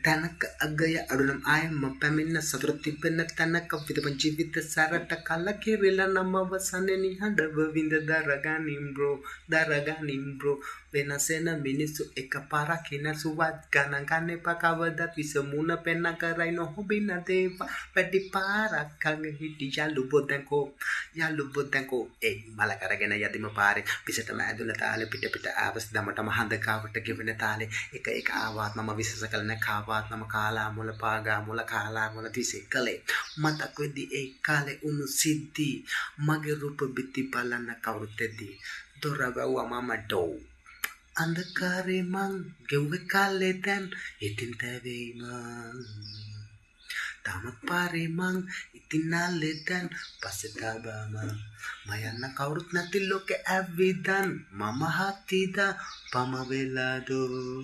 තැනක අගය අඩුනම් ආයම පැමිණ සතුට තිබෙන තැනක විදපන් ජීවිත සැරට කලකිරිලා නම් අවසානයේ නිහඬව විඳ දරගනින් බ්‍රෝ වෙනසෙන මිනිස්සු එකපාරක් හිනසුවත් ගණන් ගන්න එපා කවදත් විසමුණ පෙන්න කරයි නොහොබින දේවා වැඩි පාරක් කඟ හිටි යාළුවෝ දැන්කෝ ඒ මල කරගෙන යදිම පාරේ පිටටම ඇදුන තාලේ පිට ආවස් දමටම හඳ කාවට ගෙවෙන තාලේ එක ආවත් මම විශ්වාස කළ නැකාවත් මම කාලා මුල පාගා මුල කාලා මුල තිසේ කලේ මතක වෙදි ඒ කාලේ උණු සිද්ධි මගේ රූප බිත්ති බලන්න කවුරුත්දී දොරවැව්වා මම ඩෝ අන්ධකාරේ මං ගෙව්වේ කාලේ දැන් ඉතින් තැවෙයි මං තමත් පාරේ මං ඉතින් ආලේ දැන් පස්සේ තබම මයන්න කවුරුත් නැති ලෝකෙ ඇවිදන් මම හතිදා පම වෙලාදෝ